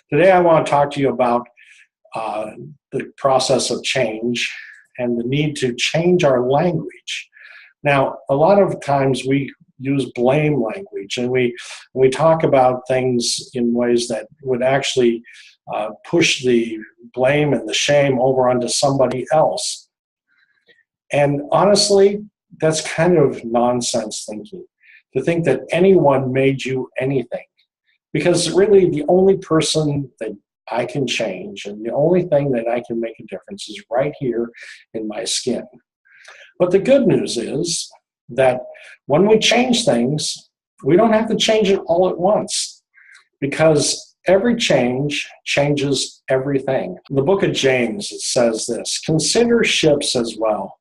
Today I want to talk to you about the process of change and the need to change our language. Now, a lot of times we use blame language, and we talk about things in ways that would actually push the blame and the shame over onto somebody else. And honestly, that's kind of nonsense thinking, to think that anyone made you anything. Because really, the only person that I can change and the only thing that I can make a difference is right here in my skin. But the good news is that when we change things, we don't have to change it all at once, because every change changes everything. In the book of James, it says this: "Consider ships as well.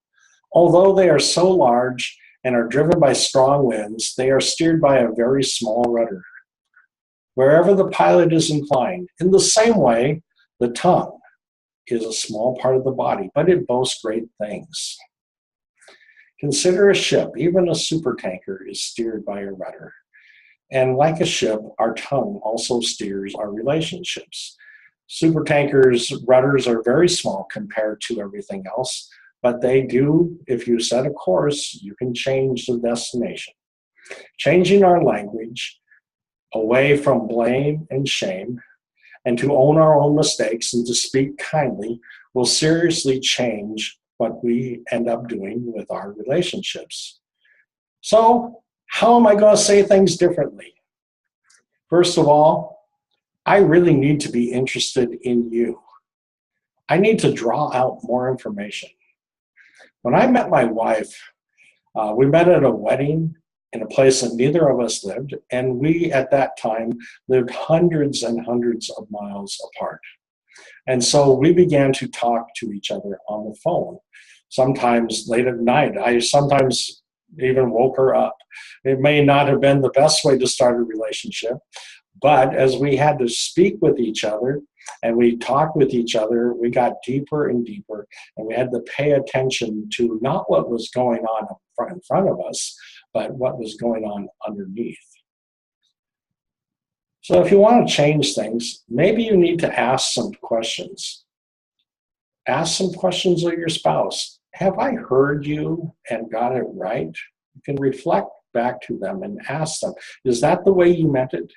Although they are so large and are driven by strong winds, they are steered by a very small rudder, wherever the pilot is inclined. In the same way, the tongue is a small part of the body, but it boasts great things. Consider a ship. Even a supertanker is steered by a rudder. And like a ship, our tongue also steers our relationships. Supertankers' rudders are very small compared to everything else, but they do, if you set a course, you can change the destination. Changing our language away from blame and shame, and to own our own mistakes and to speak kindly, will seriously change what we end up doing with our relationships." So, how am I going to say things differently? First of all, I really need to be interested in you. I need to draw out more information. When I met my wife, we met at a wedding in a place that neither of us lived, and we at that time lived hundreds and hundreds of miles apart. And so we began to talk to each other on the phone, sometimes late at night. I sometimes even woke her up. It may not have been the best way to start a relationship, but as we had to speak with each other and we talked with each other, we got deeper and deeper, and we had to pay attention to not what was going on in front of us, but what was going on underneath. So if you want to change things, maybe you need to ask some questions. Ask some questions of your spouse. Have I heard you and got it right? You can reflect back to them and ask them, is that the way you meant it?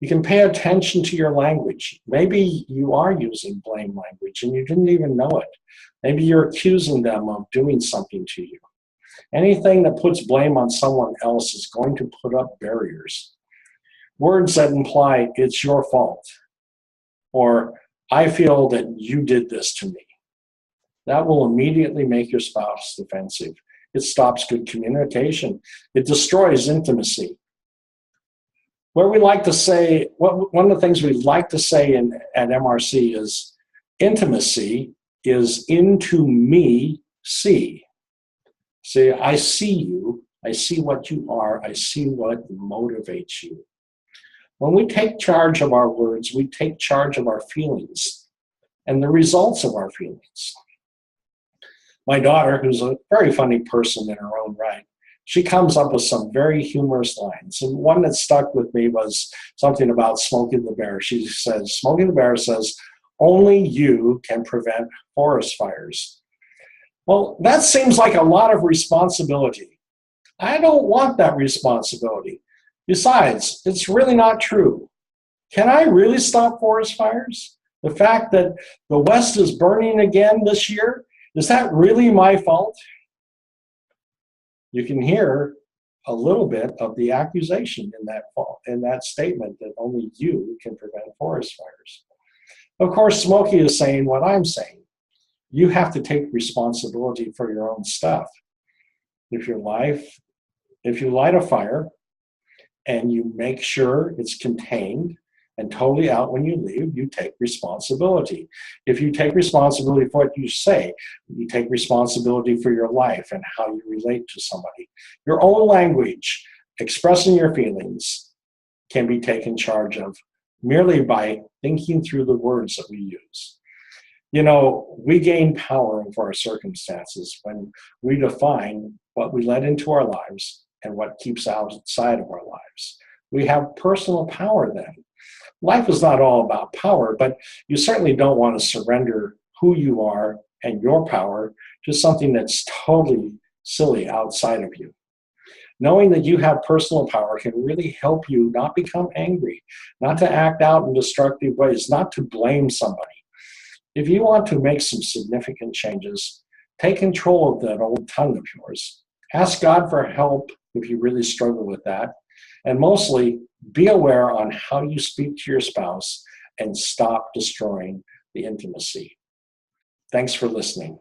You can pay attention to your language. Maybe you are using blame language and you didn't even know it. Maybe you're accusing them of doing something to you. Anything that puts blame on someone else is going to put up barriers. Words that imply it's your fault, or I feel that you did this to me, that will immediately make your spouse defensive. It stops good communication. It destroys intimacy. One of the things we like to say at MRC is, intimacy is into me, see. See, I see you, I see what you are, I see what motivates you. When we take charge of our words, we take charge of our feelings and the results of our feelings. My daughter, who's a very funny person in her own right, she comes up with some very humorous lines. And one that stuck with me was something about Smokey the Bear. She says, Smokey the Bear says, "Only you can prevent forest fires." Well, that seems like a lot of responsibility. I don't want that responsibility. Besides, it's really not true. Can I really stop forest fires? The fact that the West is burning again this year, is that really my fault? You can hear a little bit of the accusation in that statement, that only you can prevent forest fires. Of course, Smokey is saying what I'm saying. You have to take responsibility for your own stuff. If you light a fire and you make sure it's contained and totally out when you leave, you take responsibility. If you take responsibility for what you say, you take responsibility for your life and how you relate to somebody. Your own language, expressing your feelings, can be taken charge of merely by thinking through the words that we use. You know, we gain power over our circumstances when we define what we let into our lives and what keeps outside of our lives. We have personal power then. Life is not all about power, but you certainly don't want to surrender who you are and your power to something that's totally silly outside of you. Knowing that you have personal power can really help you not become angry, not to act out in destructive ways, not to blame somebody. If you want to make some significant changes, take control of that old tongue of yours. Ask God for help if you really struggle with that. And mostly, be aware on how you speak to your spouse and stop destroying the intimacy. Thanks for listening.